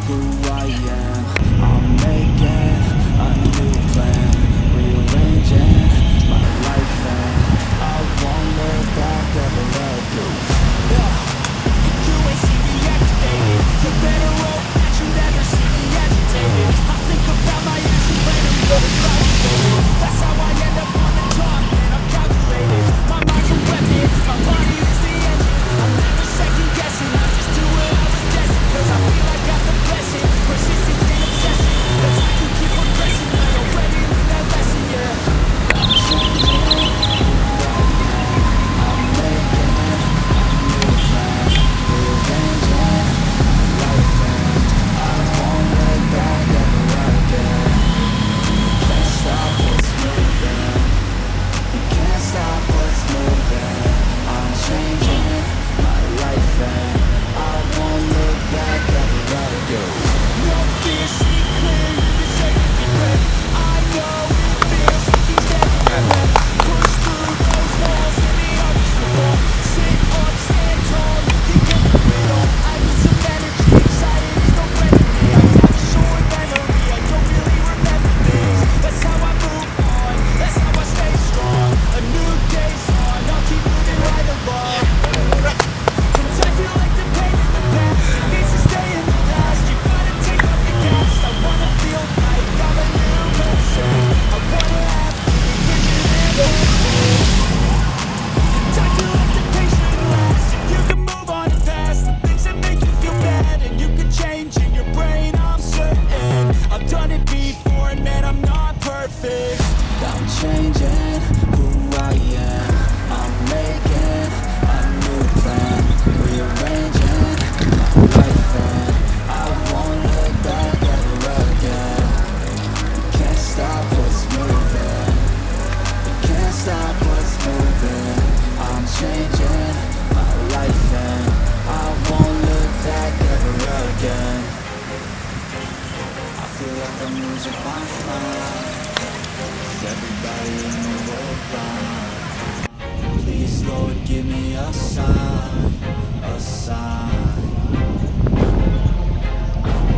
Who I am, I'm making a new plan, rearranging my life and I won't look back ever again. You ain't see me activated, you better hope that you never see me agitated. I think about my actions when I'm motivated. That's how I end up on the top, man, I'm calculated. My mind's a weapon, my body is the engine. I'm never second guessing, I just do what I was destined. Cause I feel I got the blessing, persistence and obsession. That's how you keep progressing, I already learned that lesson, yeah. I'm changing who I am, I'm making a new plan, rearranging my life and I won't look back ever again. Can't stop what's moving, you can't stop what's moving. I'm changing my life and I won't look back ever again. No fear, see clear, you deserve to be great. I know it feels like each day you win. Push through those walls and the obvious will fall. Sit up, stand tall, you can get through it all. I need some energy, anxiety's no friend to me. I have a short memory, I don't really remember things. That's how I move on, that's how I stay strong. A new day's on, I'll keep moving right along. I feel like the pain in the past, it needs to stay in the past. You gotta take off the gas. I wanna feel like I'm a new person. I wanna have vision and hope. And I feel like the pain shouldn't last. If you can move on and fast, the things that make you feel bad, and you can change in your brain, I'm certain. I've done it before and man, I'm not perfect. I'm changing who I am, I'm making a new plan, rearranging my life and I won't look back ever again. Can't stop what's moving, can't stop what's moving. I'm changing my life and I won't look back ever again. I feel like I'm losing my mind. Is everybody in the world blind? Please, Lord, give me a sign, a sign.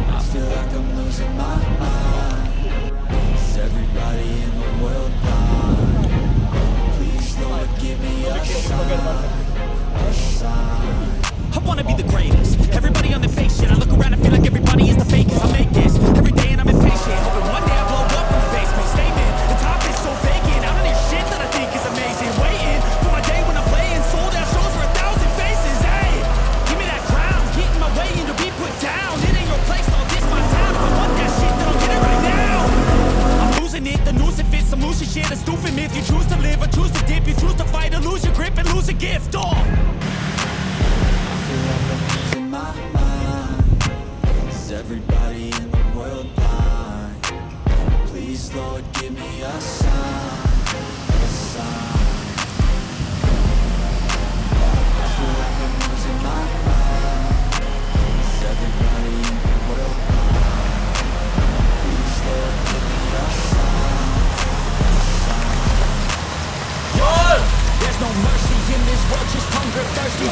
I feel like I'm losing my mind. Is everybody in the world blind? Please, Lord, give me a sign, a sign. I wanna be the greatest. Everybody on the fake shit. I look around and feel like everybody is the fakest. I make this every day and I'm impatient, hoping one day I blow up from the basement. Statement, the top is so vacant. I don't hear shit that I think is amazing. Waiting for my day when I'm playing sold out shows for 1,000 faces. Hey, give me that crown, get in my way and to be put down. It ain't your place, all this my town. If I want that shit, then I'll get it right now. I'm losing it, the noose it fits. I'm losing shit, a stupid myth. You choose to live or choose to dip. You choose to fight or lose your grip and lose a gift. Oh, my mind. Is everybody in the world blind? Please, Lord, give me a sign, a sign. I feel like I'm losing my mind. Is everybody in the world blind? Please, Lord, give me a sign, a sign. There's no mercy in this world, just hunger, thirsty.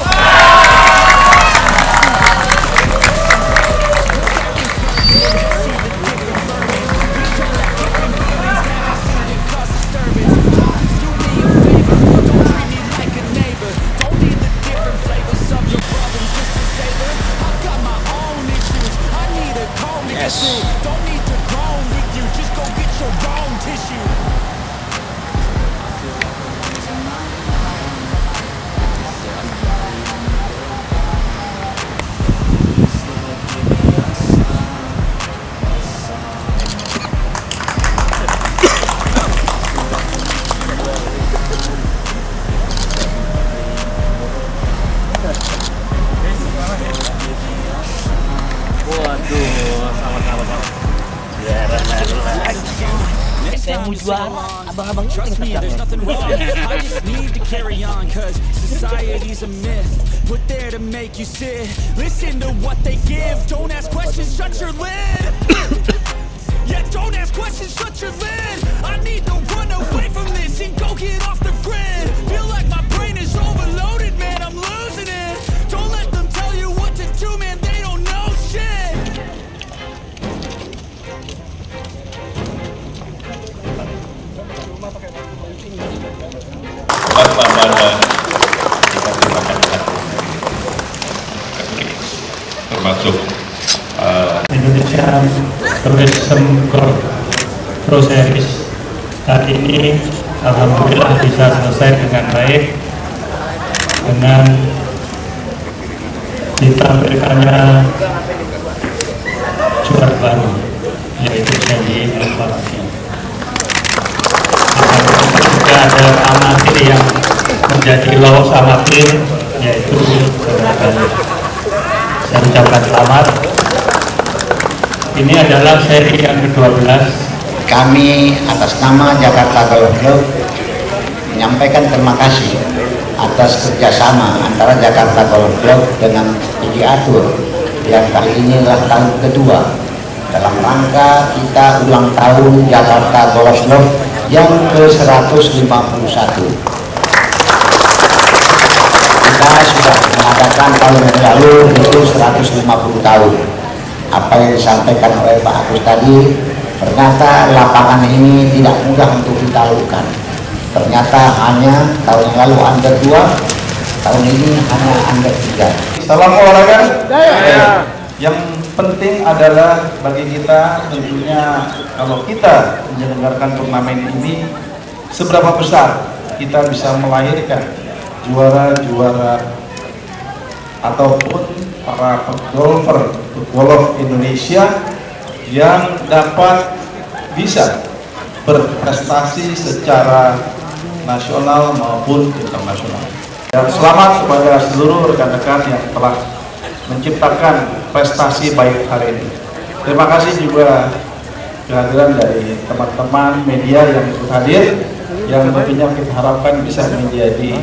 juara, abang-abang ini Trust me, there's nothing wrong. I just need to carry on, cause society's a myth. Put there to make you sit. Listen to what they give. Don't ask questions, shut your lid. Yeah, don't ask questions, shut your lid. I need to run away from this and go get off the grid. Feel like my brain is overloaded, man, I'm losing it. Don't let them tell you what to do, man, they don't know shit. Termasuk Indonesia Tourism Golf Pro Series saat ini alhamdulillah bisa selesai dengan baik dengan ditampilkannya juara baru yaitu Sandy Alfarasi. Juga ada amatir yang menjadi lolos amatir yaitu Surabaya. Saya ucapkan selamat. Ini adalah seri yang ke-12. Kami atas nama Jakarta Golf Club menyampaikan terima kasih atas kerjasama antara Jakarta Golf Club dengan PGA Atur yang kali ini adalah tahun kedua dalam rangka kita ulang tahun Jakarta Golf Club yang ke-151. Kita sudah mengadakan tahun yang lalu itu 150 tahun. Apa yang disampaikan oleh Pak Agus tadi, ternyata lapangan ini tidak mudah untuk ditaklukkan. Ternyata hanya tahun yang lalu under 2, tahun ini hanya under 3. Salam olahraga. Yang penting adalah bagi kita tentunya kalau kita menyelenggarakan turnamen ini seberapa besar kita bisa melahirkan juara-juara ataupun para golfer golf Indonesia yang dapat bisa berprestasi secara nasional maupun internasional. Dan selamat kepada seluruh rekan-rekan yang telah menciptakan prestasi baik hari ini. Terima kasih juga kehadiran dari teman-teman media yang ikut hadir, yang tentunya kita harapkan bisa menjadi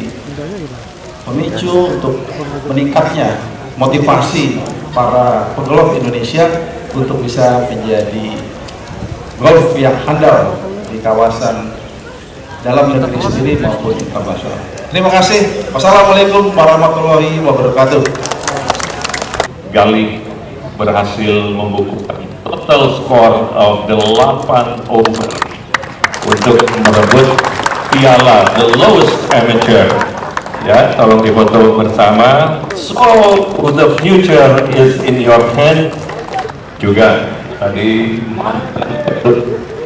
pemicu untuk meningkatnya motivasi para pegolf Indonesia untuk bisa menjadi golf yang handal di kawasan dalam negeri sendiri maupun internasional. Terima kasih. Wassalamualaikum warahmatullahi wabarakatuh. Gali berhasil membukukan total score of 8 over untuk merebut piala the lowest amateur. Ya, tolong difoto bersama. So the future is in your hand. Juga tadi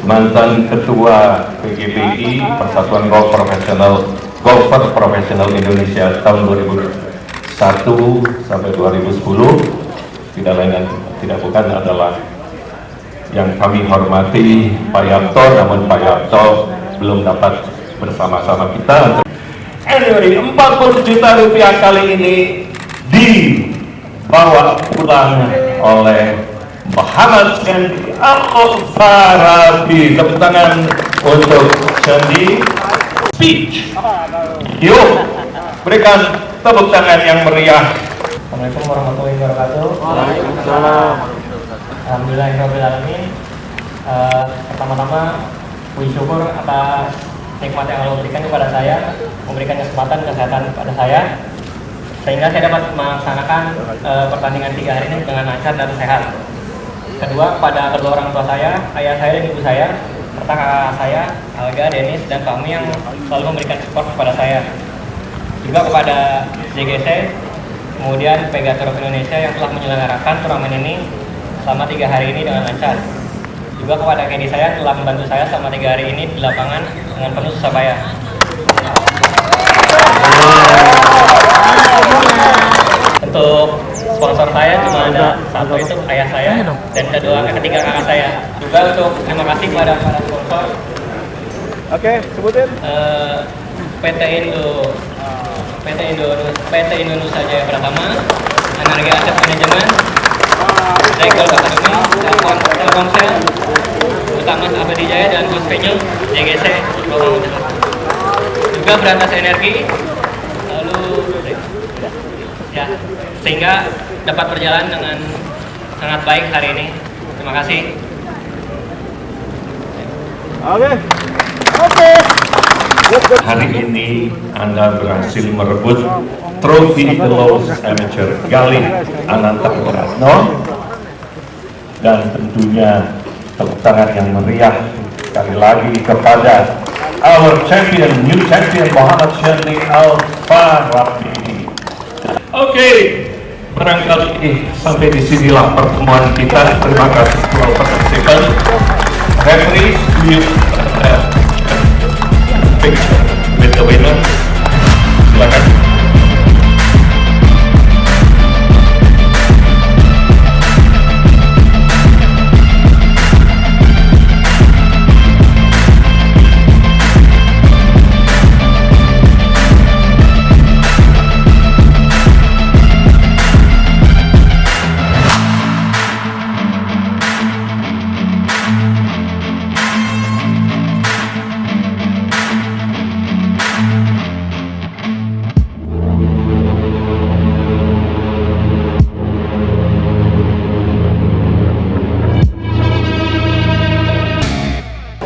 mantan ketua PGPI Persatuan Golfer Profesional Indonesia tahun 2001 sampai 2010 tidak lain dan tidak bukan adalah yang kami hormati Pak Yapto, namun Pak Yapto belum dapat bersama-sama kita. Anyway, 40 juta rupiah kali ini dibawa pulang oleh Muhammad Sandy Alfarasi. Tepuk tangan untuk Sandy. Speech. Yuk, berikan tepuk tangan yang meriah. Assalamualaikum warahmatullahi wabarakatuh. Waalaikumsalam. Alhamdulillahirrahmanirrahim. Pertama-tama puji syukur atas nikmat yang Allah berikan kepada saya, memberikan kesempatan kesehatan kepada saya, sehingga saya dapat melaksanakan pertandingan 3 hari ini dengan lancar dan sehat. Kedua, kepada kedua orang tua saya, ayah saya dan ibu saya, serta kakak saya, Alga, Dennis, dan kami yang selalu memberikan support kepada saya. Juga kepada JGC, kemudian PGA Tour of Indonesia yang telah menyelenggarakan turnamen ini selama 3 hari ini dengan lancar. Juga kepada Kedi saya yang telah membantu saya selama 3 hari ini di lapangan dengan penuh susah payah. Untuk sponsor saya cuma ada satu, itu ayah saya, dan ketiga kakak saya. Juga untuk terima kasih kepada para sponsor. Oke, sebutin. PT Indonesia Jaya Pratama, Anargi Asset Management, dari Golf Academy, Telkomsel, Utama Abadi Jaya dan Gus Venue, JGC, juga Berantas Energi, lalu ya, sehingga dapat berjalan dengan sangat baik hari ini. Terima kasih. Hari ini Anda berhasil merebut trofi The Lowest Amateur Galih Ananta Pratno, dan tentunya tepuk tangan yang meriah sekali lagi kepada our champion, new champion Muhammad Syahli Al-Farabi. Oke, barangkali sampai di sinilah pertemuan kita. Terima kasih telah participant. Referee, you picture with the winner. Silakan.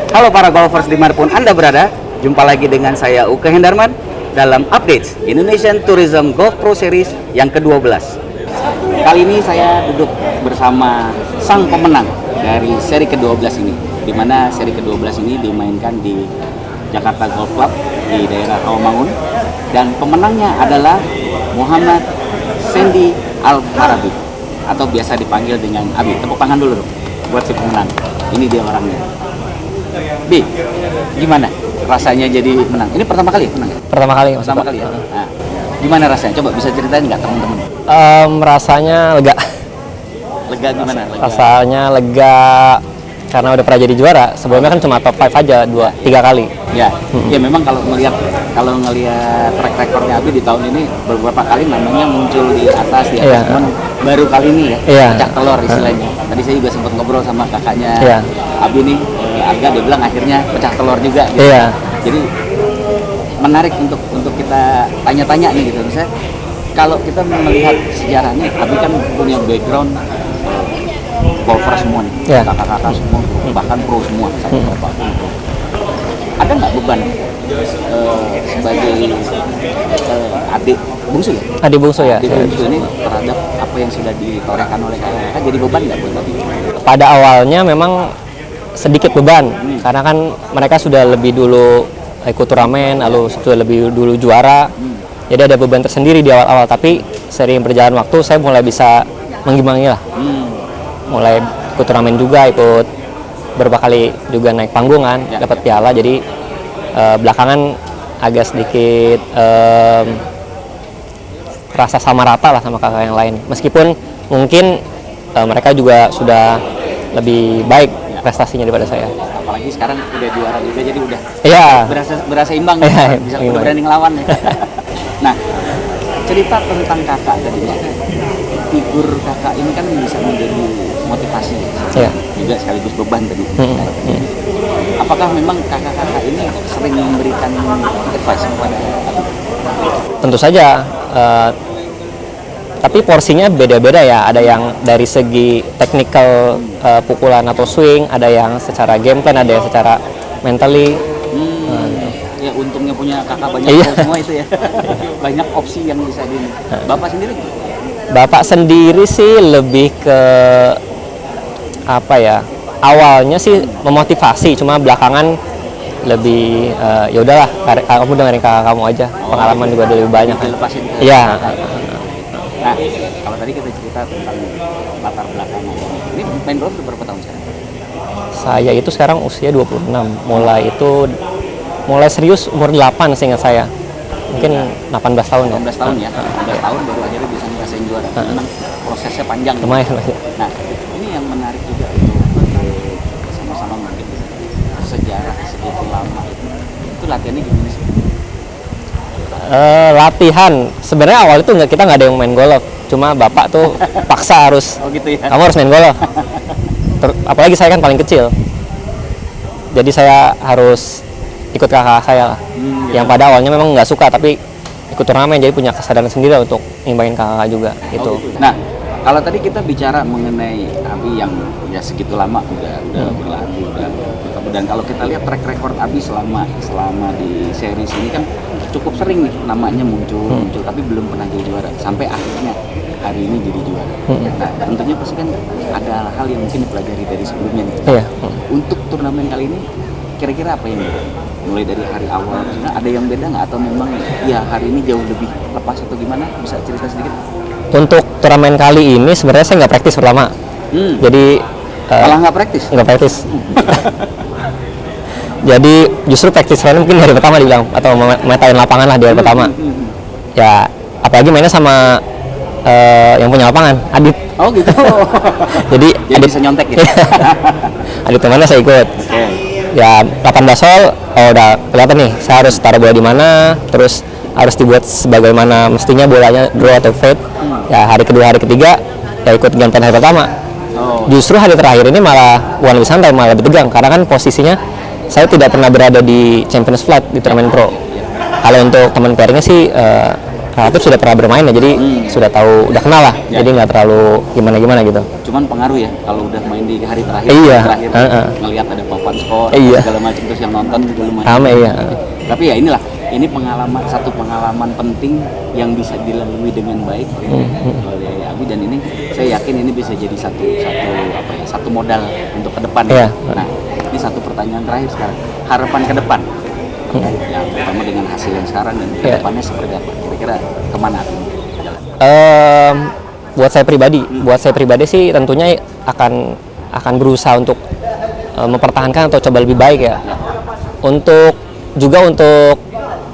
Halo para golfers dimanapun Anda berada, jumpa lagi dengan saya Uke Hendarman dalam update Indonesian Tourism Golf Pro Series yang ke-12. Kali ini saya duduk bersama sang pemenang dari seri ke-12 ini, di mana seri ke-12 ini dimainkan di Jakarta Golf Club di daerah Rawamangun, dan pemenangnya adalah Muhammad Sandy Al-Farabi atau biasa dipanggil dengan Abi. Tepuk tangan dulu dong buat si pemenang. Ini dia orangnya. Bi, gimana rasanya jadi menang? Ini pertama kali menang ya? Pertama kali. Pertama kali ya? Nah, gimana rasanya? Coba bisa ceritain nggak teman-teman? Rasanya lega. Lega gimana? Lega. Rasanya lega karena udah pernah jadi juara. Sebelumnya kan cuma top 5 aja 3 kali. Ya, ya memang kalau ngelihat track recordnya Abi di tahun ini beberapa kali namanya muncul di atas di atas, cuman baru kali ini ya pecah telur istilahnya. Tadi saya juga sempat ngobrol sama kakaknya Abi nih, Arga, dia bilang akhirnya pecah telur juga gitu. Jadi menarik untuk kita tanya-tanya nih gitu. Misalnya kalau kita melihat sejarahnya, Abi kan punya background golfer semua nih, kakak-kakak semua, bahkan pro semua, saya bapak pro. Ada nggak beban sebagai adik bungsu ya? Adik bungsu ya. Adik bungsu ini terhadap apa yang sudah ditorehkan oleh kakak, jadi beban nggak buat Abi? Pada awalnya memang sedikit beban, karena kan mereka sudah lebih dulu ikut turnamen, lalu sudah lebih dulu juara. Jadi ada beban tersendiri di awal-awal, tapi sering berjalan waktu saya mulai bisa mengimbangi lah. Mulai ikut turnamen juga, ikut beberapa kali juga naik panggungan, dapat piala. Jadi belakangan agak sedikit rasa sama rata lah sama kakak yang lain. Meskipun mungkin mereka juga sudah lebih baik prestasinya daripada saya. Apalagi sekarang udah juara juga, jadi udah berasa imbang, bisa udah berani ngelawan ya. Nah, cerita tentang kakak tadi, figur kakak ini kan bisa menjadi motivasi juga sekaligus beban tadi. Apakah memang kakak-kakak ini sering memberikan advice kepada Abi? Tentu saja, tapi porsinya beda-beda ya. Ada yang dari segi technical pukulan atau swing, ada yang secara game plan, ada yang secara mentally. Ya untungnya punya kakak banyak semua itu ya. Banyak opsi yang bisa di. Bapak sendiri? Bapak sendiri sih lebih ke apa ya? Awalnya sih memotivasi, cuma belakangan lebih ya udahlah, kamu dengerin kakak kamu aja. Pengalaman juga lebih banyak kan. Iya. Nah, kalau tadi kita cerita tentang latar belakangnya. Ini main golf udah berapa tahun sekarang? Saya itu sekarang usia 26. Mulai serius umur 8 seingat saya. Mungkin 18 tahun ya. 18 tahun ya. 18 tahun baru akhirnya bisa ngerasain juara. Memang prosesnya panjang. Lumayan. Nah, ini yang menarik juga itu sama-sama mungkin sejarah segitu lama itu latihannya gimana sih? Latihan sebenarnya awal itu kita nggak ada yang main golf, cuma bapak tuh paksa harus gitu ya. kamu harus main golf. Apalagi saya kan paling kecil, jadi saya harus ikut kakak saya lah. Yang pada awalnya memang nggak suka, tapi ikut turnamen jadi punya kesadaran sendiri untuk ngimbangin kakak juga gitu. Nah, kalau tadi kita bicara mengenai Abi yang ya segitu lama udah berlatih, dan kalau kita lihat track record Abi selama di series ini kan cukup sering nih namanya muncul, tapi belum pernah jadi juara sampai akhirnya hari ini jadi juara. Nah, tentunya pasti kan ada hal yang mungkin dipelajari dari sebelumnya nih. Iya. Untuk turnamen kali ini kira-kira apa yang beda? Mulai dari hari awal, ada yang beda nggak atau memang ya hari ini jauh lebih lepas atau gimana? Bisa cerita sedikit? Untuk turnamen kali ini sebenarnya saya nggak praktis pertama, jadi malah nggak praktis? Nggak praktis. Jadi justru praktis saya mungkin hari pertama dibilang, atau metain lapangan lah di hari pertama. Ya apalagi mainnya sama yang punya lapangan, Adit. Oh gitu. Jadi Adit bisa nyontek ya? Adit temannya saya ikut. Ya 18 hole, udah kelihatan nih saya harus taruh bola di mana, terus harus dibuat sebagaimana mestinya bolanya draw atau fade. Ya hari kedua, hari ketiga ya ikut game plan hari pertama. Justru hari terakhir ini malah bukan lebih santai, malah lebih tegang karena kan posisinya saya tidak pernah berada di Champions Flight di turnamen pro. Kalau untuk teman pairingnya sih relatif sudah pernah bermain ya, jadi sudah tahu, udah kenal lah, jadi nggak terlalu gimana gitu. Cuman pengaruh ya kalau udah main di hari terakhir, ngelihat ada papan skor segala macam, terus yang nonton juga lumayan. Tapi ya inilah, ini satu pengalaman penting yang bisa dilalui dengan baik oleh Abi, dan ini saya yakin ini bisa jadi satu modal untuk ke depan. Nah, ini satu pertanyaan terakhir sekarang, harapan ke depan. Yang pertama dengan hasil yang sekarang dan ke depannya seperti apa? Kira-kira kemana jalan? Buat saya pribadi sih tentunya akan berusaha untuk mempertahankan atau coba lebih baik ya. Untuk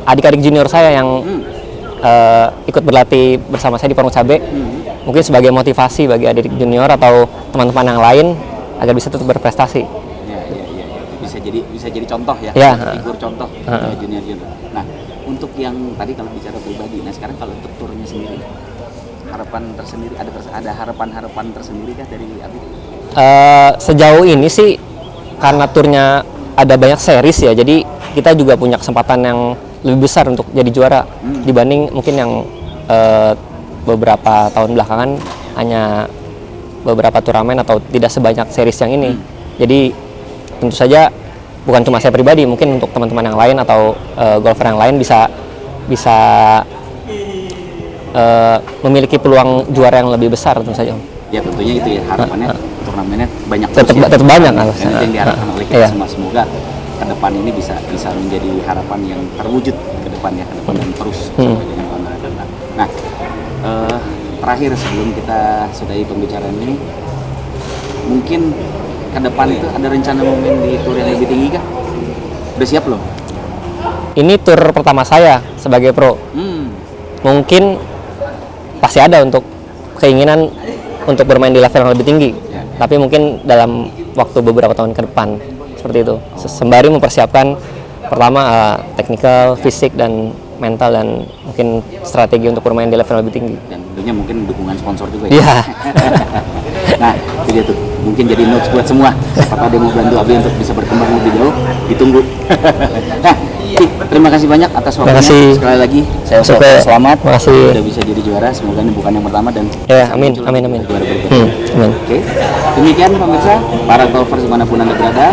adik-adik junior saya yang ikut berlatih bersama saya di Porong Cabe, mungkin sebagai motivasi bagi adik junior atau teman-teman yang lain agar bisa tetap berprestasi. Bisa jadi contoh ya, figur contoh junior. Nah, untuk yang tadi kalau bicara pribadi, nah sekarang kalau untuk turnya sendiri, harapan tersendiri, ada harapan tersendiri kah dari Abi? Sejauh ini sih karena turnya ada banyak series ya, jadi kita juga punya kesempatan yang lebih besar untuk jadi juara dibanding mungkin yang beberapa tahun belakangan hanya beberapa turnamen atau tidak sebanyak series yang ini. Jadi tentu saja bukan cuma saya pribadi, mungkin untuk teman-teman yang lain atau golfer yang lain bisa memiliki peluang juara yang lebih besar tentu saja. Ya tentunya itu ya harapannya, turnamennya banyak tetap banyak yang diharapkan oleh kita semua. Semoga ke depan ini bisa menjadi harapan yang terwujud ke depannya, dan terus sampai dengan tahun akan datang. Nah, terakhir sebelum kita sudahi pembicaraan ini, mungkin ke depan itu ada rencana mau main di tur yang lebih tinggi kah? Udah siap belum? Ini tur pertama saya sebagai pro. Mungkin pasti ada untuk keinginan untuk bermain di level yang lebih tinggi. Tapi mungkin dalam waktu beberapa tahun ke depan seperti itu. Sembari mempersiapkan pertama technical, fisik dan mental, dan mungkin strategi untuk bermain di level lebih tinggi. Dan tentunya mungkin dukungan sponsor juga ya. Nah, itu dia tuh. Mungkin jadi notes buat semua. Siapa tahu dia mau bantu Abi untuk bisa berkembang lebih jauh, ditunggu. Nah, terima kasih banyak atas waktunya. Sekali lagi saya ucapkan selamat. Sudah bisa jadi juara. Semoga ini bukan yang pertama dan amin. Juara berikutnya. Oke. Demikian pemirsa, para golfer dimanapun Anda berada,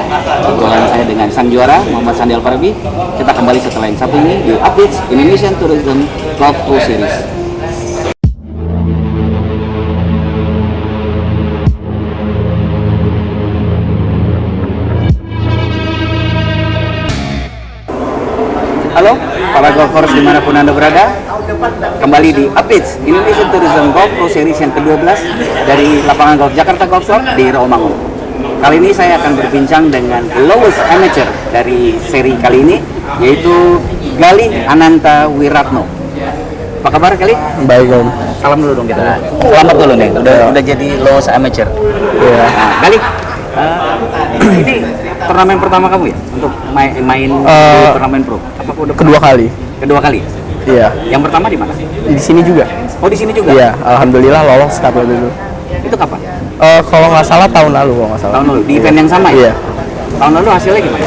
obrolan saya dengan sang juara Muhammad Sandi Alfarabi. Kita kembali setelah yang satu ini di Updates Indonesian Tourism Golf Pro Series. Halo, para golfers dimanapun Anda berada, kembali di Updates Indonesian Tourism Golf Pro Series yang ke-12 dari lapangan golf Jakarta Golf Club di Rawamangun. Kali ini saya akan berbincang dengan lowest amateur dari seri kali ini, yaitu Gali Ananta Wiratno. Apa kabar Gali? Baik Om. Salam dulu dong kita. Selamat dulu nih, udah jadi lowest amateur. Iya. Nah, Gali, ini turnamen pertama kamu ya untuk main di turnamen pro? Apa udah Kedua kali. Kedua kali. Iya. Yang pertama di mana? Di sini juga. Oh, di sini juga? Iya, alhamdulillah lolos Cup waktu itu. Itu kapan? Kalau nggak salah tahun lalu, kalau nggak salah. Tahun lalu, di event yang sama ya? Iya. Tahun lalu hasilnya gimana?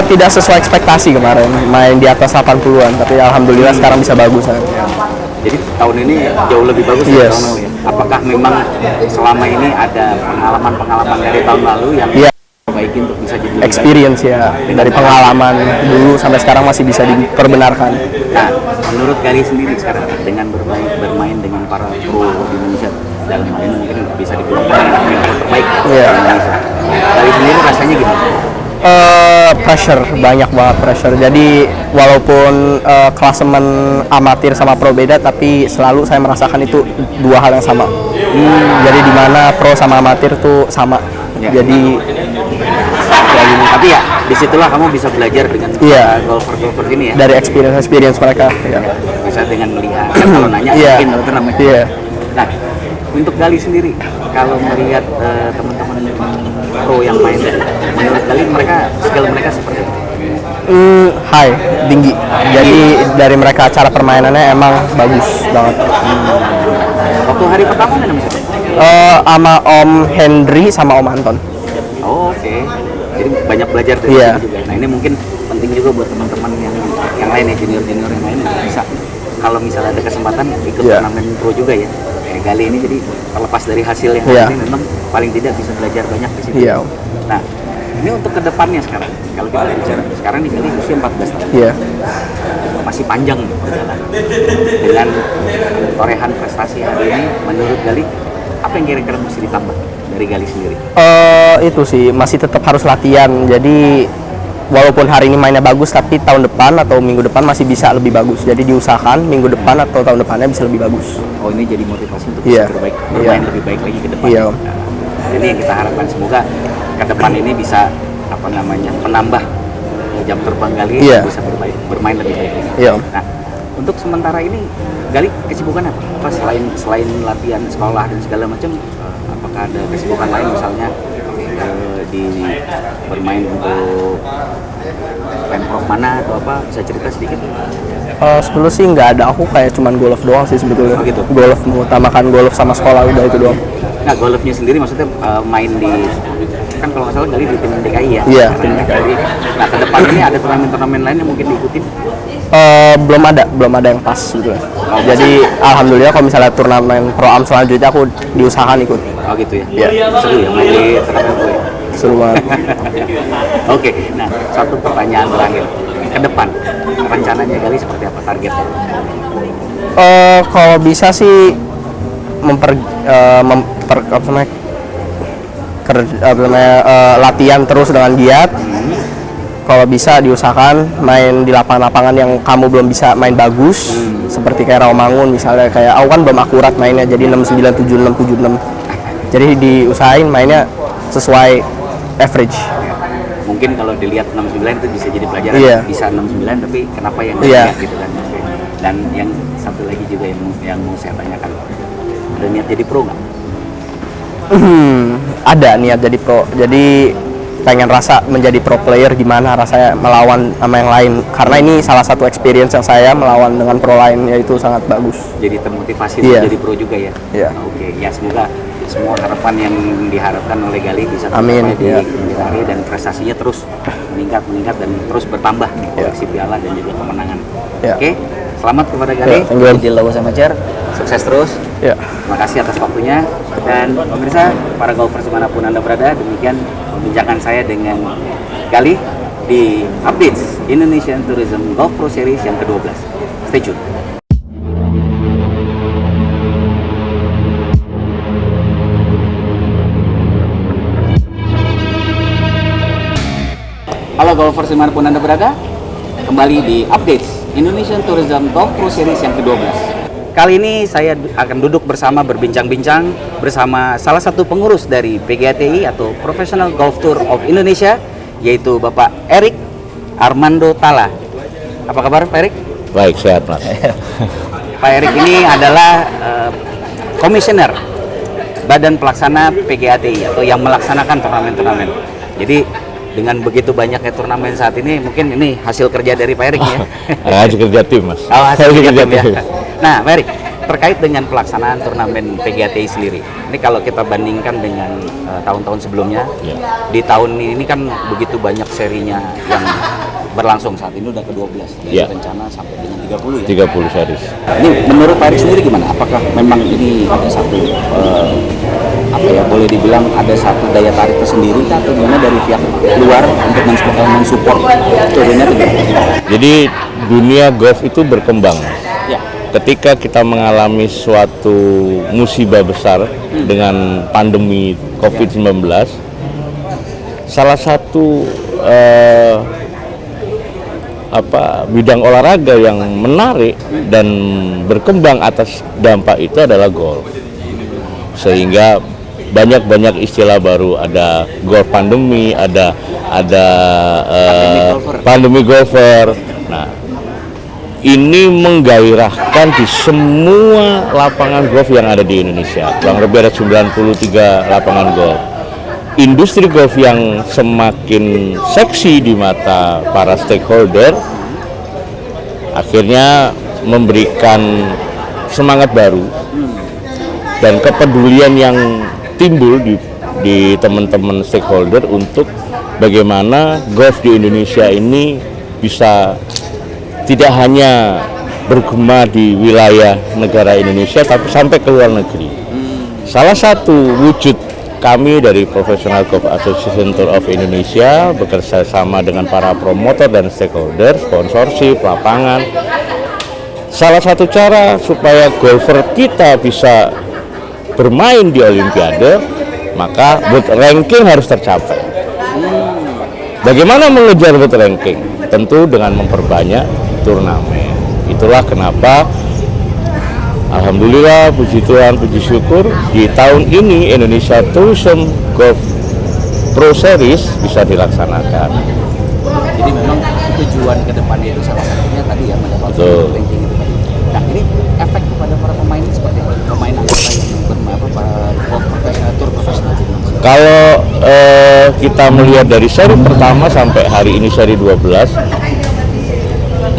Tidak sesuai ekspektasi kemarin, main di atas 80-an, tapi alhamdulillah sekarang bisa bagus. Jadi tahun ini jauh lebih bagus dari Yes. tahun lalu ya? Apakah memang selama ini ada pengalaman-pengalaman dari tahun lalu yang Iya. perbaiki untuk bisa jadi lebih Experience ya, dari pengalaman dulu sampai sekarang masih bisa diperbenarkan. Nah, menurut Gali sendiri sekarang dengan bermain dengan para pro di Indonesia dalam hal ini mungkin bisa dibilang yang terbaik Iya. di Indonesia. Gali sendiri rasanya gimana? Pressure, banyak banget pressure. Jadi walaupun klasemen amatir sama pro beda, tapi selalu saya merasakan itu dua hal yang sama. Jadi di mana pro sama amatir tuh sama. Ya. Jadi ya gini. Tapi ya disitulah kamu bisa belajar dengan Iya. golfer ini ya. Dari experience mereka. Ya. Bisa dengan melihat kalau nanya Iya. mungkin kalau namanya. Iya. Nah, untuk Gali sendiri kalau melihat teman-teman pro yang main, menurut Gali mereka skill mereka seperti apa? High, tinggi. Jadi dari mereka cara permainannya emang bagus banget. Waktu hari pertama mana misalnya? Sama Om Henry sama Om Anton. Oh, oke. Jadi banyak belajar dari Iya. situ juga. Nah, ini mungkin penting juga buat teman-teman yang lain ya, junior-junior yang lain yang bisa kalau misalnya ada kesempatan ikut Iya. turnamen pro juga ya. Kayak Gali ini jadi terlepas dari hasil yang Iya. ini memang paling tidak bisa belajar banyak di situ. Iya. Nah, ini untuk kedepannya sekarang. Kalau kita bicara sekarang nih Gali usia 14 tahun. Iya. Masih panjang nih perjalanan. Dengan torehan prestasi hari ini, menurut Gali apa yang kira-kira mesti ditambah dari Gali sendiri? Itu sih masih tetap harus latihan. Jadi walaupun hari ini mainnya bagus, tapi tahun depan atau minggu depan masih bisa lebih bagus. Jadi diusahakan minggu depan atau tahun depannya bisa lebih bagus. Oh, ini jadi motivasi untuk Iya. bisa bermain Iya. lebih baik lagi ke depan. Iya, Om. Nah, ini yang kita harapkan, semoga ke depan ini bisa menambah jam terbang Gali, Iya. bisa bermain lebih baik lagi. Iya, Om. Nah, untuk sementara ini Gali kesibukan apa? Selain latihan sekolah dan segala macam, apakah ada kesibukan lain misalnya di bermain untuk Pemprov mana atau apa, bisa cerita sedikit? Sebelum sih nggak ada, aku kayak cuman golf doang sih sebetulnya. Oh, gitu. Golf, mengutamakan golf sama sekolah, udah itu doang. Nah, golfnya sendiri maksudnya main di, kan kalau nggak salah Gali di tim DKI ya? Iya, Sekarang tim ya. DKI. Nah, ke depan ini ada turnamen-turnamen lain yang mungkin diikutin? Belum ada yang pas gitu. Jadi alhamdulillah kalau misalnya turnamen pro am selanjutnya aku diusahakan ikut. Oh gitu ya? Iya. Seru ya main di turnamen pro ya? Seru banget. Oke, nah satu pertanyaan terakhir. Ke depan, rencananya Gali seperti apa targetnya? Kalau bisa sih latihan terus dengan giat. Kalau bisa diusahakan main di lapangan-lapangan yang kamu belum bisa main bagus, seperti kayak Rawamangun misalnya, kayak aku kan belum akurat mainnya, jadi 697676. Jadi diusahain mainnya sesuai average. Mungkin kalau dilihat 69 itu bisa jadi pelajaran, Iya. bisa 69 tapi kenapa yang Iya. dilihat gitu kan? Oke. Dan yang satu lagi juga yang mau saya tanyakan, ada niat jadi pro nggak? Ada niat jadi pro, jadi pengen rasa menjadi pro player, gimana rasanya melawan sama yang lain, karena ini salah satu experience yang saya melawan dengan pro lain, yaitu sangat bagus. Jadi termotivasi Iya. untuk jadi pro juga ya? Iya. Oke, ya semoga semua harapan yang diharapkan oleh Gali bisa Amin, tercapai di iya. kemudian hari, dan prestasinya terus meningkat dan terus bertambah nih, koleksi piala dan juga kemenangan. Iya. Oke, selamat kepada Gali Iya, thank you. di Lowes Amateur, sukses terus. Ya. Terima kasih atas waktunya, dan pemirsa para golfers dimanapun Anda berada, demikian perbincangan saya dengan Gali di Updates Indonesian Tourism Golf Pro Series yang ke-12. Stay tune. Halo golfers dimanapun Anda berada, kembali di Updates Indonesian Tourism Golf Pro Series yang ke-12. Kali ini saya akan duduk berbincang-bincang bersama salah satu pengurus dari PGATI atau Professional Golf Tour of Indonesia, yaitu Bapak Erik Armando Tala. Apa kabar Pak Erik? Baik, sehat Mas. Pak Erik ini adalah komisioner Badan Pelaksana PGATI atau yang melaksanakan turnamen-turnamen. Jadi dengan begitu banyaknya turnamen saat ini, mungkin ini hasil kerja dari Pak Erik ya. Hasil kerja tim, Mas. Oh, hasil kerja tim ya. Nah, Pak Erik, terkait dengan pelaksanaan turnamen PGATI sendiri, ini kalau kita bandingkan dengan tahun-tahun sebelumnya, Ya. di tahun ini kan begitu banyak serinya yang berlangsung, saat ini udah ke-12, Ya. rencana sampai dengan 30 ya. 30 series. Ini menurut Pak Erik sendiri gimana? Apakah memang ini ada satu apa ya, boleh dibilang ada satu daya tarik tersendiri atau gimana dari pihak luar untuk mensupport turunnya itu gimana? Jadi dunia golf itu berkembang. Ya. Ketika kita mengalami suatu musibah besar dengan pandemi COVID-19, salah satu bidang olahraga yang menarik dan berkembang atas dampak itu adalah golf. Sehingga banyak istilah baru, ada golf pandemi, ada pandemi golfer. Nah, ini menggairahkan di semua lapangan golf yang ada di Indonesia. Kurang lebih ada 93 lapangan golf. Industri golf yang semakin seksi di mata para stakeholder akhirnya memberikan semangat baru dan kepedulian yang timbul di teman-teman stakeholder untuk bagaimana golf di Indonesia ini bisa tidak hanya bergema di wilayah negara Indonesia tapi sampai ke luar negeri. Salah satu wujud kami dari Professional Golf Association Tour of Indonesia bekerja sama dengan para promotor dan stakeholder, sponsorship, lapangan. Salah satu cara supaya golfer kita bisa bermain di Olimpiade, maka world ranking harus tercapai. Bagaimana mengejar world ranking? Tentu dengan memperbanyak turnamen. Itulah kenapa alhamdulillah, puji Tuhan, puji syukur, di tahun ini Indonesia Tourism Golf Pro Series bisa dilaksanakan. Jadi memang tujuan ke depan itu salah satunya tadi ya, mendapatkan ranking itu tadi. Nah, ini efek kepada para pemain ini seperti apa? Pemain anggota yang golf profesional, tour profesional. Kalau kita melihat dari seri pertama sampai hari ini seri 12,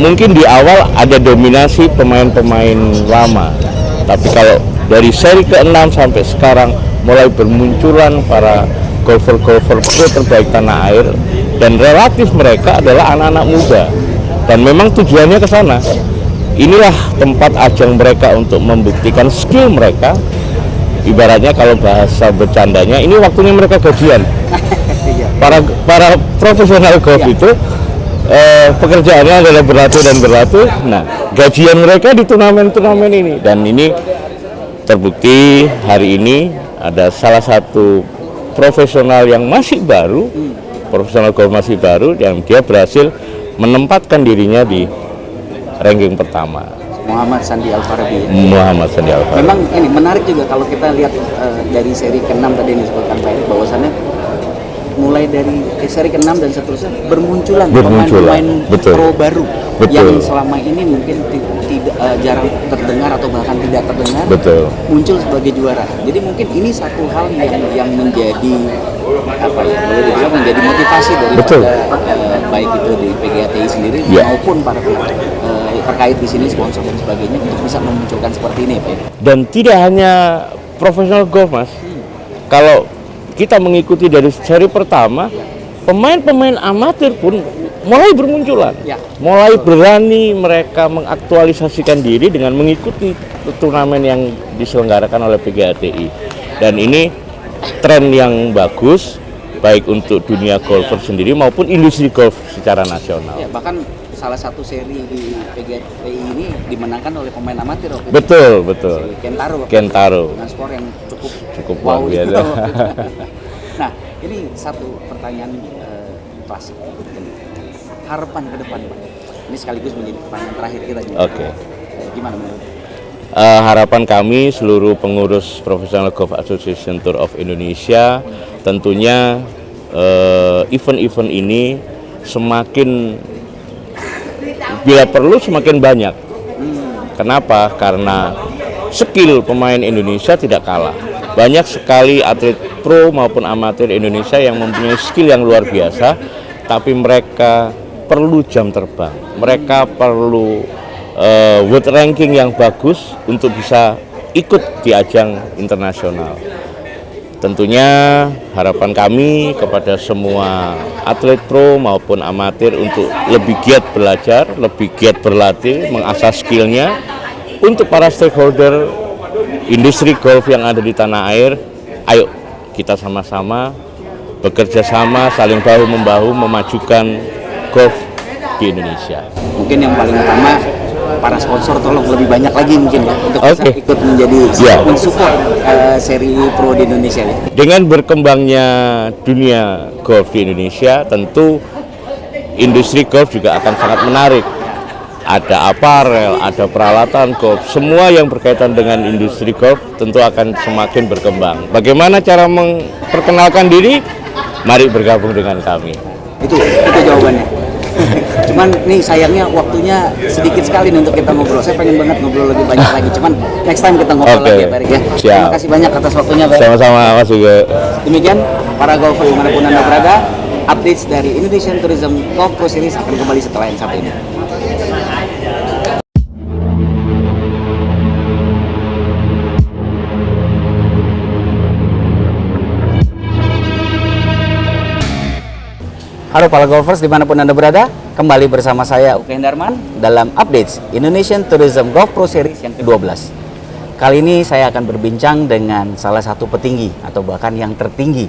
mungkin di awal ada dominasi pemain-pemain lama, tapi kalau dari seri ke-6 sampai sekarang mulai bermunculan para golfer-golfer pro terbaik tanah air, dan relatif mereka adalah anak-anak muda dan memang tujuannya ke sana. Inilah tempat ajang mereka untuk membuktikan skill mereka. Ibaratnya kalau bahasa bercandanya, ini waktunya mereka gajian. Para profesional golf itu pekerjaannya adalah berlatih dan berlatih. Nah, gajian mereka di turnamen-turnamen ini, dan ini terbukti hari ini ada salah satu profesional yang masih baru, profesional golf masih baru, yang dia berhasil menempatkan dirinya di ranking pertama. Muhammad Sandi Al-Farabi ya? Muhammad Sandi Al-Farabi. Memang ini menarik juga kalau kita lihat dari seri ke-6 tadi yang disebutkan Pak Erik, bahwasannya mulai dari seri ke-6 dan seterusnya bermunculan pemain-pemain pro baru. Betul. Yang selama ini mungkin tidak jarang terdengar atau bahkan tidak terdengar. Betul. Muncul sebagai juara. Jadi mungkin ini satu hal yang menjadi apa ya, boleh dibilang menjadi motivasi daripada baik itu di PGATI sendiri maupun para pihak terkait di sini, sponsor dan sebagainya, untuk bisa memunculkan seperti ini, Pak. Dan tidak hanya profesional golf, Mas. Kalau kita mengikuti dari seri pertama, pemain-pemain amatir pun mulai bermunculan. Mulai berani mereka mengaktualisasikan diri dengan mengikuti turnamen yang diselenggarakan oleh PGATI. Dan ini tren yang bagus, baik untuk dunia golfer sendiri maupun industri golf secara nasional. Ya, bahkan salah satu seri di PGATI ini dimenangkan oleh pemain amatir. Betul. Si Kentaro. Dengan skor yang cukup luar biasa. Nah, ini satu pertanyaan klasik. Harapan ke depan, Pak. Ini sekaligus menjadi pertanyaan terakhir kita. Oke. Gimana menurut? Harapan kami seluruh pengurus Professional Golf Association Tour of Indonesia, tentunya event-event ini semakin, bila perlu semakin banyak. Kenapa? Karena skill pemain Indonesia tidak kalah. Banyak sekali atlet pro maupun amatir Indonesia yang mempunyai skill yang luar biasa, tapi mereka perlu jam terbang, mereka perlu world ranking yang bagus untuk bisa ikut di ajang internasional. Tentunya harapan kami kepada semua atlet pro maupun amatir untuk lebih giat belajar, lebih giat berlatih, mengasah skillnya. Untuk para stakeholder industri golf yang ada di tanah air, ayo kita sama-sama bekerja sama, saling bahu-membahu memajukan golf di Indonesia. Mungkin yang paling utama para sponsor tolong lebih banyak lagi mungkin ya untuk bisa ikut menjadi mensupport seri pro di Indonesia ya. Dengan berkembangnya dunia golf di Indonesia, tentu industri golf juga akan sangat menarik. Ada aparel, ada peralatan golf, semua yang berkaitan dengan industri golf tentu akan semakin berkembang. Bagaimana cara memperkenalkan diri? Mari bergabung dengan kami. Itu jawabannya. Cuman nih sayangnya waktunya sedikit sekali nih untuk kita ngobrol. Saya pengen banget ngobrol lebih banyak lagi. Cuman next time kita ngobrol lagi ya Pak Erik ya. Terima kasih banyak atas waktunya Pak. Sama-sama Mas juga. Demikian para golfer dimanapun Anda berada, updates dari Indonesian Tourism Golf Pro Series akan kembali setelah yang satu ini. Halo para golfers dimanapun Anda berada, kembali bersama saya Uke Hendarman dalam updates Indonesian Tourism Golf Pro Series yang ke-12. Kali ini saya akan berbincang dengan salah satu petinggi atau bahkan yang tertinggi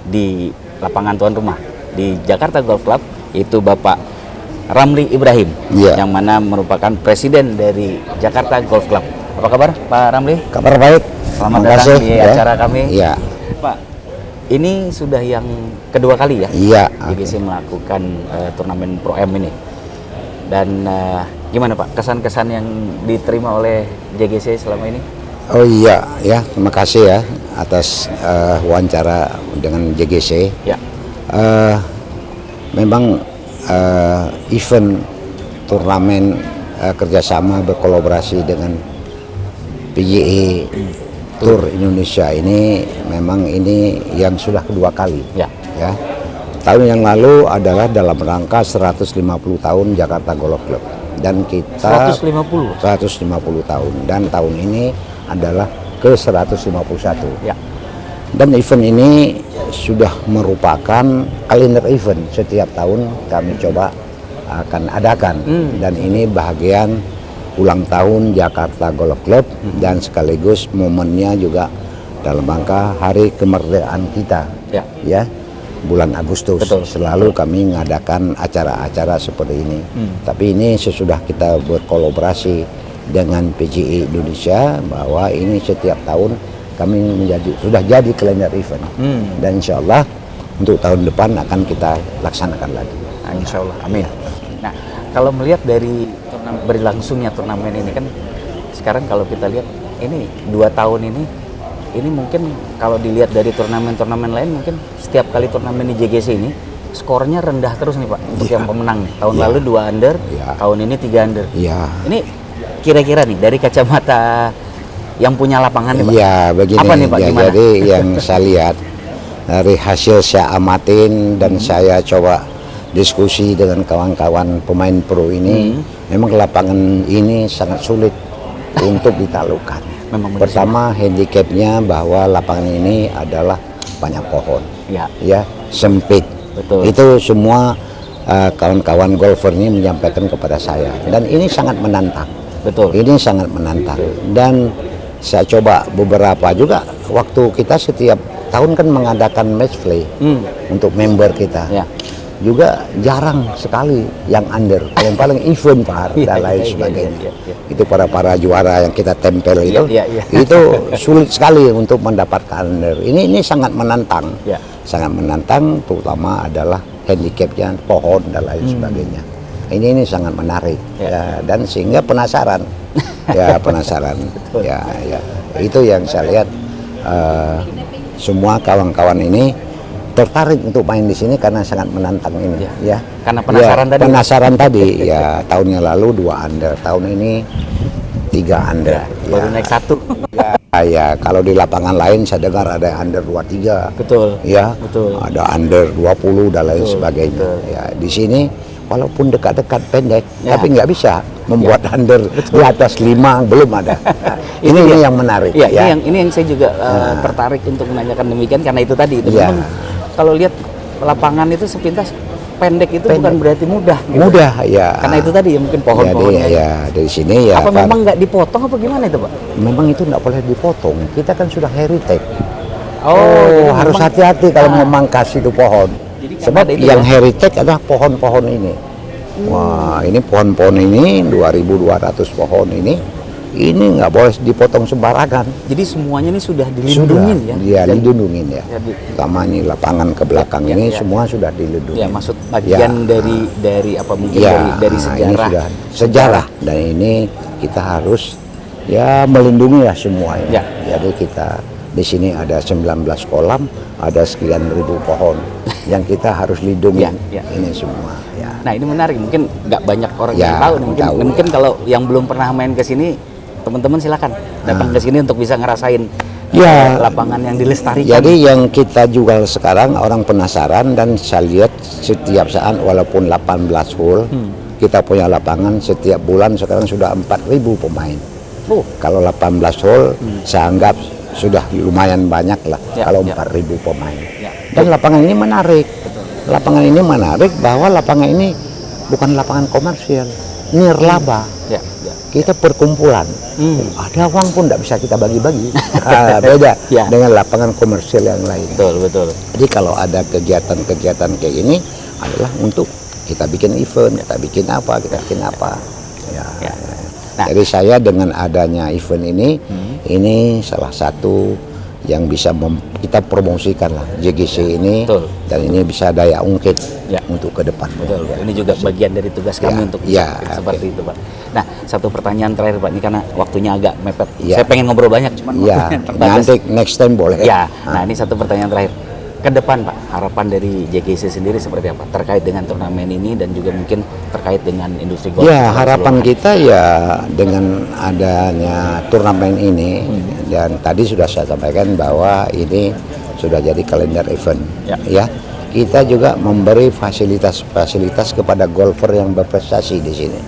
di lapangan tuan rumah di Jakarta Golf Club, yaitu Bapak Ramli Ibrahim, yang mana merupakan presiden dari Jakarta Golf Club. Apa kabar Pak Ramli? Kabar baik. Selamat datang di acara kami. Iya. Pak, ini sudah yang kedua kali ya? Iya. JGC melakukan turnamen Pro M ini. Dan gimana Pak, kesan-kesan yang diterima oleh JGC selama ini? Oh iya, ya terima kasih ya atas wawancara dengan JGC. Ya. Memang event turnamen kerjasama berkolaborasi dengan PGA Tour Indonesia ini memang ini yang sudah kedua kali. Ya. Tahun yang lalu adalah dalam rangka 150 tahun Jakarta Golf Club dan kita 150 tahun, dan tahun ini adalah ke 151. Ya. Dan event ini sudah merupakan kalender event, setiap tahun kami coba akan adakan. Dan ini bahagian ulang tahun Jakarta Golf Club dan sekaligus momennya juga dalam rangka hari kemerdekaan kita. Ya. Bulan Agustus. Betul. Selalu kami mengadakan acara-acara seperti ini. Tapi ini sesudah kita berkolaborasi dengan PGA Indonesia bahwa ini setiap tahun kami sudah jadi kalender event. Dan insya Allah untuk tahun depan akan kita laksanakan lagi. Insya Allah, amin. Nah, kalau melihat dari berlangsungnya turnamen ini kan sekarang kalau kita lihat ini 2 tahun ini mungkin kalau dilihat dari turnamen-turnamen lain mungkin setiap kali turnamen di JGC ini skornya rendah terus nih Pak untuk yang pemenang nih. Tahun lalu 2 under, tahun ini 3 under. Ini kira-kira nih dari kacamata yang punya lapangan nih Pak. Iya, begini. Apa nih Pak, gimana? Jadi yang saya lihat dari hasil saya amatin dan saya coba diskusi dengan kawan-kawan pemain pro ini, memang lapangan ini sangat sulit untuk ditaklukkan. Pertama handicapnya bahwa lapangan ini adalah banyak pohon, ya sempit. Betul. Itu semua kawan-kawan golfer ini menyampaikan kepada saya, dan ini sangat menantang. Betul. Ini sangat menantang. Dan saya coba beberapa juga waktu kita setiap tahun kan mengadakan match play untuk member kita. Juga jarang sekali yang under, paling event Pak dan lain sebagainya. Itu para juara yang kita tempel itu sulit sekali untuk mendapatkan under. Ini sangat menantang, sangat menantang, terutama adalah handicapnya pohon dan lain sebagainya. Ini sangat menarik ya, dan sehingga penasaran, penasaran. Itu yang saya lihat semua kawan-kawan ini tertarik untuk main di sini karena sangat menantang ini, Karena penasaran tadi. Penasaran tadi, tahun yang lalu 2 under, tahun ini 23 under. Baru naik satu. Ya, kalau di lapangan lain saya dengar ada yang under 23. Betul. Ya, Betul. ada under 20 dan lain sebagainya. betul. Ya, di sini walaupun dekat-dekat pendek, Ya. tapi nggak bisa membuat under di atas 5, belum ada. Ini yang menarik. Iya, ya. ini yang saya juga tertarik untuk menanyakan demikian karena itu tadi. Iya. Memang kalau lihat lapangan itu sepintas pendek itu bukan berarti mudah. Gitu. Mudah, ya. Karena itu tadi ya mungkin pohon-pohonnya. Ya, dari sini ya. Apa memang nggak dipotong apa gimana itu, Pak? Memang itu nggak boleh dipotong. Kita kan sudah heritage. jadi Harus memang- hati-hati kalau memangkas itu pohon. Jadi karena Sebab ada itu yang ya? heritage adalah pohon-pohon ini. Wah, ini pohon-pohon ini 2.200 pohon ini nggak boleh dipotong sembarangan. Jadi semuanya ini sudah dilindungin ya? Iya, Dan- dilindungin ya. Ya, Pertama ini lapangan ke belakang Ya, ini ya. semua sudah dilindungi. Ya, maksud bagian dari apa mungkin Ya, dari ini sejarah. sudah sejarah dan ini kita harus ya melindungi ya semua ya. Ya. Jadi kita di sini ada 19 kolam, ada sekian ribu pohon yang kita harus lindungi. Ya, ya. Ini semua ya. Nah, ini menarik. Mungkin nggak banyak orang Ya, yang tahu nih. tahu. Mungkin kalau yang belum pernah main ke sini, teman-teman silakan datang ke sini untuk bisa ngerasain Ya. lapangan yang dilestarikan. Jadi yang kita jual sekarang orang penasaran dan saya lihat setiap saat walaupun 18 hole kita punya lapangan setiap bulan sekarang sudah 4.000 pemain. Kalau 18 hole saya anggap sudah lumayan banyak lah Ya, kalau ya. 4.000 pemain. Ya. Dan lapangan ini menarik. Lapangan ini menarik bahwa lapangan ini bukan lapangan komersial, nirlaba. Ya, ya. Kita perkumpulan. Ada uang pun tidak bisa kita bagi-bagi. Beda Ya. dengan lapangan komersial yang lain. Betul, betul. Jadi kalau ada kegiatan-kegiatan kayak ini adalah untuk kita bikin event, kita bikin apa, kita bikin apa. Ya. Ya. Nah. Jadi saya dengan adanya event ini salah satu yang bisa kita promosikan lah JGC ini. Betul. Dan ini bisa daya ungkit Ya. untuk ke depan. Betul, Pak. Ini juga bagian dari tugas kami Ya, untuk ya, seperti itu, Pak. Nah, satu pertanyaan terakhir, Pak. Ini karena waktunya agak mepet. Ya. Saya pengen ngobrol banyak, cuman Ya, waktunya terbatas. nanti next time boleh. Ya, nah ini satu pertanyaan terakhir. Ke depan, Pak, harapan dari JGC sendiri seperti apa? Terkait dengan turnamen ini dan juga mungkin terkait dengan industri golf. Ya, secara harapan keseluruhan. kita ya dengan adanya turnamen ini dan tadi sudah saya sampaikan bahwa ini sudah jadi kalender event. Ya. Kita juga memberi fasilitas-fasilitas kepada golfer yang berprestasi di sini.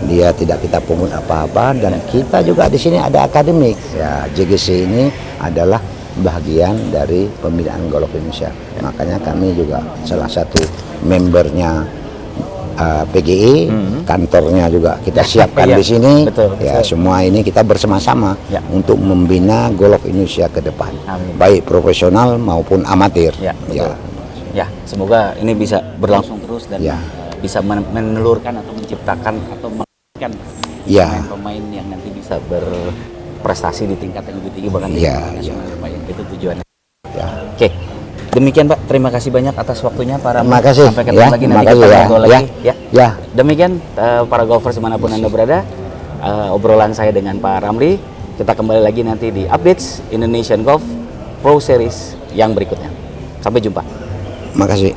Dia tidak kita pungut apa-apa dan kita juga di sini ada akademik. Ya, JGC ini adalah bagian dari pembinaan golf Indonesia. Makanya kami juga salah satu membernya PGI, kantornya juga kita siapkan Iya, di sini. betul, Ya, betul. semua ini kita bersama-sama Ya. untuk membina golf Indonesia ke depan, Amin. baik profesional maupun amatir. Ya, betul. Ya. Ya, semoga ini bisa berlangsung terus dan Ya. bisa menelurkan atau menciptakan atau menjadikan Ya. pemain-pemain yang nanti bisa berprestasi di tingkat yang lebih tinggi bahkan di Ya, tingkat nasional, Pak. Itu tujuannya. Ya. Oke. Demikian, Pak. Terima kasih banyak atas waktunya para Terima kasih. Sampai ketemu Ya, lagi terima nanti kasih kita ya. ngobrol Ya. lagi ya. Ya. Demikian para golfers dimanapun Anda berada, obrolan saya dengan Pak Ramli. Kita kembali lagi nanti di Updates Indonesian Golf Pro Series yang berikutnya. Sampai jumpa. Makasih.